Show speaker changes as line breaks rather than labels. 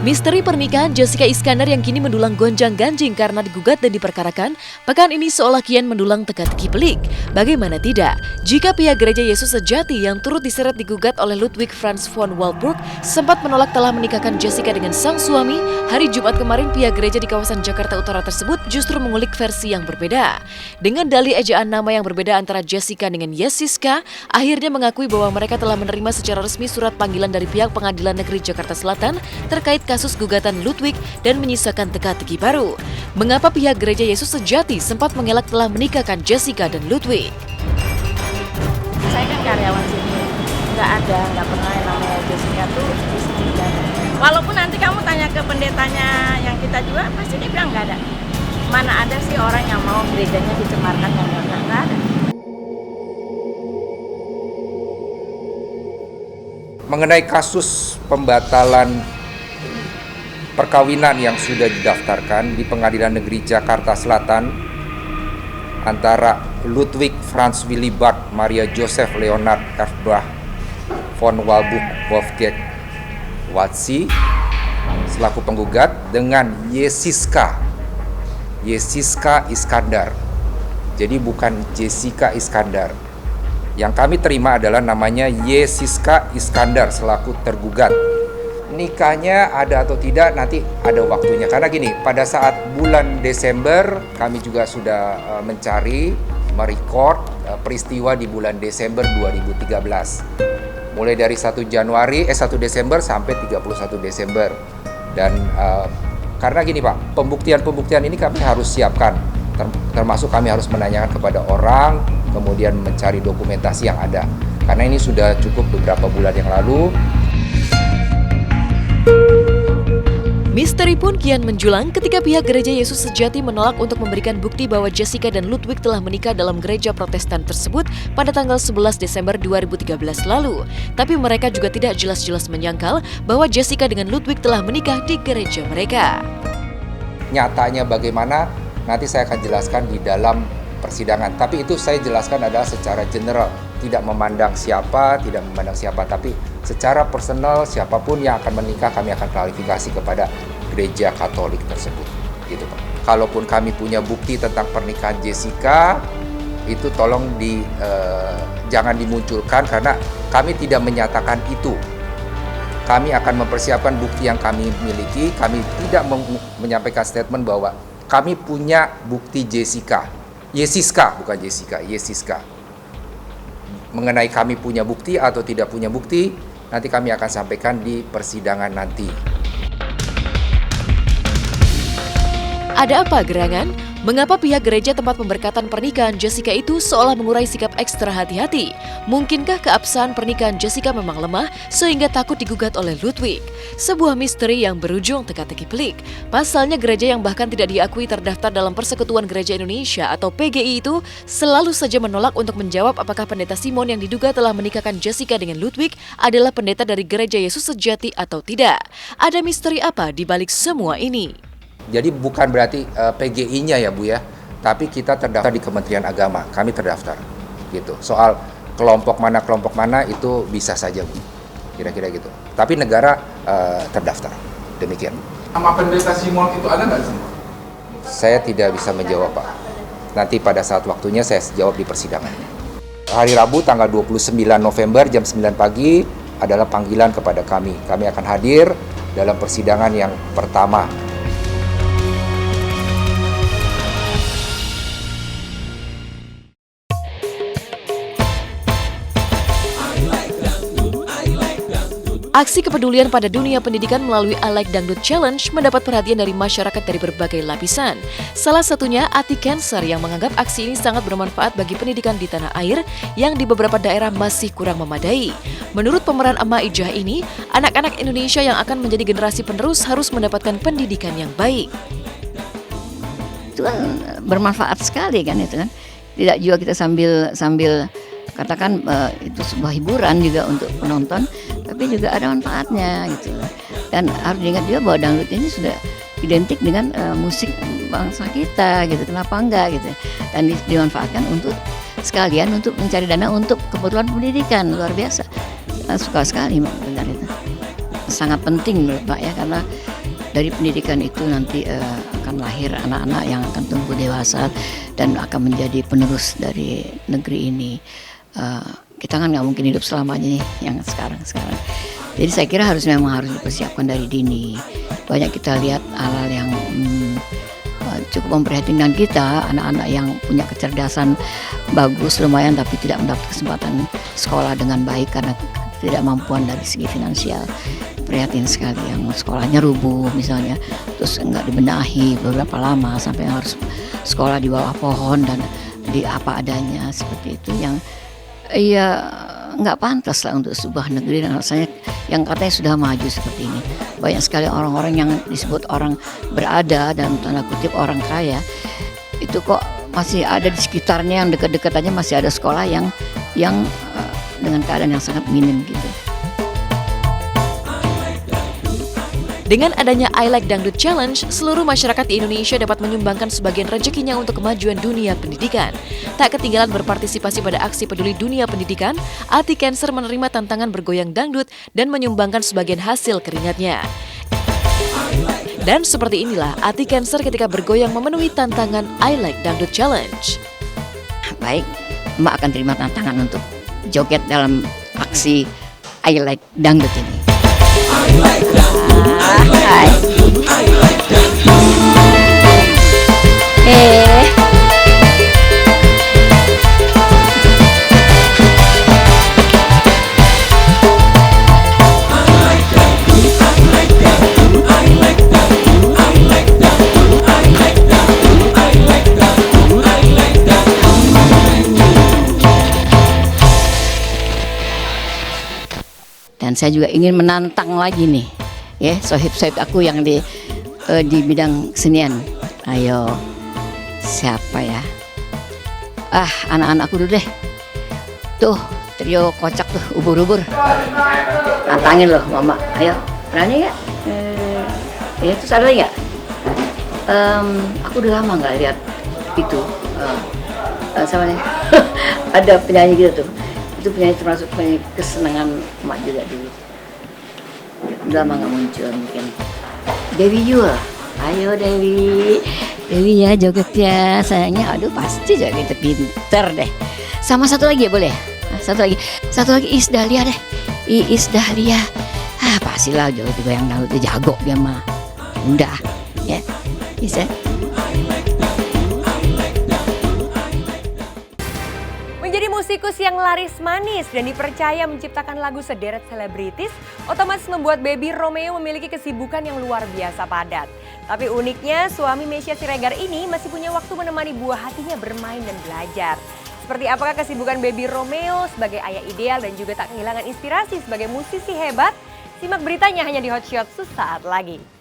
Misteri pernikahan Jessica Iskandar yang kini mendulang gonjang-ganjing karena digugat dan diperkarakan, pekan ini seolah kian mendulang teka-teki pelik. Bagaimana tidak, jika pihak Gereja Yesus Sejati yang turut diseret digugat oleh Ludwig Franz von Walburg sempat menolak telah menikahkan Jessica dengan sang suami, hari Jumat kemarin pihak gereja di kawasan Jakarta Utara tersebut justru mengulik versi yang berbeda. Dengan dalih ejaan nama yang berbeda antara Jessica dengan Yesiska, akhirnya mengakui bahwa mereka telah menerima secara resmi surat panggilan dari pihak Pengadilan Negeri Jakarta Selatan terkait kasus gugatan Ludwig dan menyisakan teka-teki baru. Mengapa pihak Gereja Yesus Sejati sempat mengelak telah menikahkan Jessica dan Ludwig?
Saya kan karyawan sini, nggak pernah yang namanya Jessica tuh di sini nggak ada. Walaupun nanti kamu tanya ke pendetanya yang kita juga, pasti dia bilang nggak ada. Mana ada sih orang yang mau gerejanya dicemarkan yang nggak ada.
Mengenai kasus pembatalan perkawinan yang sudah didaftarkan di Pengadilan Negeri Jakarta Selatan antara Ludwig Franz Willibald Maria Joseph Leonard Erbach von Walburg Wolfgang Watsi selaku penggugat dengan Yesiska Iskandar. Jadi bukan Jessica Iskandar. Yang kami terima adalah namanya Yesiska Iskandar selaku tergugat. Nikahnya ada atau tidak nanti ada waktunya. Karena gini, pada saat bulan Desember kami juga sudah merecord peristiwa di bulan Desember 2013. Mulai dari 1 Desember sampai 31 Desember. Dan karena gini Pak, pembuktian ini kami harus siapkan. Termasuk kami harus menanyakan kepada orang, kemudian mencari dokumentasi yang ada. Karena ini sudah cukup beberapa bulan yang lalu.
Misteri pun kian menjulang ketika pihak Gereja Yesus Sejati menolak untuk memberikan bukti bahwa Jessica dan Ludwig telah menikah dalam gereja Protestan tersebut pada tanggal 11 Desember 2013 lalu. Tapi mereka juga tidak jelas-jelas menyangkal bahwa Jessica dengan Ludwig telah menikah di gereja mereka.
Nyatanya bagaimana, nanti saya akan jelaskan di dalam persidangan. Tapi itu saya jelaskan adalah secara general, tidak memandang siapa, tapi secara personal siapapun yang akan menikah kami akan klarifikasi kepada gereja Katolik tersebut, gitu Pak. Kalaupun kami punya bukti tentang pernikahan Jessica, itu tolong jangan dimunculkan karena kami tidak menyatakan itu. Kami akan mempersiapkan bukti yang kami miliki. Kami tidak menyampaikan statement bahwa kami punya bukti Yesiska. Mengenai kami punya bukti atau tidak punya bukti, nanti kami akan sampaikan di persidangan nanti.
Ada apa gerangan? Mengapa pihak gereja tempat pemberkatan pernikahan Jessica itu seolah mengurai sikap ekstra hati-hati? Mungkinkah keabsahan pernikahan Jessica memang lemah sehingga takut digugat oleh Ludwig? Sebuah misteri yang berujung teka-teki pelik. Pasalnya gereja yang bahkan tidak diakui terdaftar dalam Persekutuan Gereja Indonesia atau PGI itu selalu saja menolak untuk menjawab apakah pendeta Simon yang diduga telah menikahkan Jessica dengan Ludwig adalah pendeta dari Gereja Yesus Sejati atau tidak. Ada misteri apa di balik semua ini?
Jadi bukan berarti PGI-nya ya Bu ya, tapi kita terdaftar di Kementerian Agama, kami terdaftar gitu. Soal kelompok mana itu bisa saja Bu, kira-kira gitu. Tapi negara terdaftar, demikian.
Nama pendeta Simon itu ada nggak sih?
Saya tidak bisa menjawab Pak, nanti pada saat waktunya saya jawab di persidangan. Hari Rabu tanggal 29 November jam 9 pagi adalah panggilan kepada kami. Kami akan hadir dalam persidangan yang pertama.
Aksi kepedulian pada dunia pendidikan melalui I Like Dangdut Challenge mendapat perhatian dari masyarakat dari berbagai lapisan. Salah satunya Ati Cancer yang menganggap aksi ini sangat bermanfaat bagi pendidikan di tanah air yang di beberapa daerah masih kurang memadai. Menurut pemeran Amma Ijah ini, anak-anak Indonesia yang akan menjadi generasi penerus harus mendapatkan pendidikan yang baik.
Itu kan bermanfaat sekali kan itu kan. Tidak juga kita sambil katakan itu sebuah hiburan juga untuk penonton, tapi juga ada manfaatnya gitu. Dan harus diingat juga bahwa dangdut ini sudah identik dengan musik bangsa kita gitu, kenapa enggak gitu. Dan dimanfaatkan untuk sekalian untuk mencari dana untuk keperluan pendidikan, luar biasa. Suka sekali mendengar itu. Sangat penting menurut Pak ya, karena dari pendidikan itu nanti akan lahir anak-anak yang akan tumbuh dewasa dan akan menjadi penerus dari negeri ini. Kita kan nggak mungkin hidup selamanya nih yang sekarang. Jadi saya kira memang harus dipersiapkan dari dini. Banyak kita lihat hal-hal yang cukup memprihatinkan kita, anak-anak yang punya kecerdasan bagus lumayan tapi tidak mendapat kesempatan sekolah dengan baik karena ketidakmampuan dari segi finansial. Prihatin sekali, yang sekolahnya rubuh misalnya, terus nggak dibenahi beberapa lama sampai harus sekolah di bawah pohon dan di apa adanya seperti itu, yang nggak pantas lah untuk sebuah negeri dan rasanya yang katanya sudah maju seperti ini. Banyak sekali orang-orang yang disebut orang berada dan tanda kutip orang kaya, itu kok masih ada di sekitarnya yang dekat-dekat aja masih ada sekolah yang dengan keadaan yang sangat minim gitu.
Dengan adanya I Like Dangdut Challenge, seluruh masyarakat di Indonesia dapat menyumbangkan sebagian rezekinya untuk kemajuan dunia pendidikan. Tak ketinggalan berpartisipasi pada aksi peduli dunia pendidikan, Ati Cancer menerima tantangan bergoyang dangdut dan menyumbangkan sebagian hasil keringatnya. Dan seperti inilah Ati Cancer ketika bergoyang memenuhi tantangan I Like Dangdut Challenge.
Baik, Mbak akan terima tantangan untuk joget dalam aksi I Like Dangdut ini. Dan saya juga ingin menantang lagi nih, ya sohib-sohib aku yang di bidang kesenian. Ayo, siapa ya? Anak-anak aku dulu deh. Tuh, trio kocak tuh, ubur-ubur. Tantangin loh, Mama. Ayo, berani nggak? Ya, terus ada nggak? Aku udah lama nggak lihat itu. Sama nih, ada penyanyi gitu tuh. Itu penyanyi termasuk penyanyi kesenangan emak juga dulu. Udah lama nggak muncul mungkin. Dewi Yul, ayo Dewi ya joget ya sayangnya. Aduh pasti joget pinter deh. Sama satu lagi ya boleh? Satu lagi Iis Dahlia deh. Iis Dahlia. Pastilah joget goyang dangdut dia jago dia mah. Udah ya, bisa.
Menjadi musikus yang laris manis dan dipercaya menciptakan lagu sederet selebritis, otomatis membuat Baby Romeo memiliki kesibukan yang luar biasa padat. Tapi uniknya, suami Meisya Siregar ini masih punya waktu menemani buah hatinya bermain dan belajar. Seperti apakah kesibukan Baby Romeo sebagai ayah ideal dan juga tak kehilangan inspirasi sebagai musisi hebat? Simak beritanya hanya di Hot Shot sesaat lagi.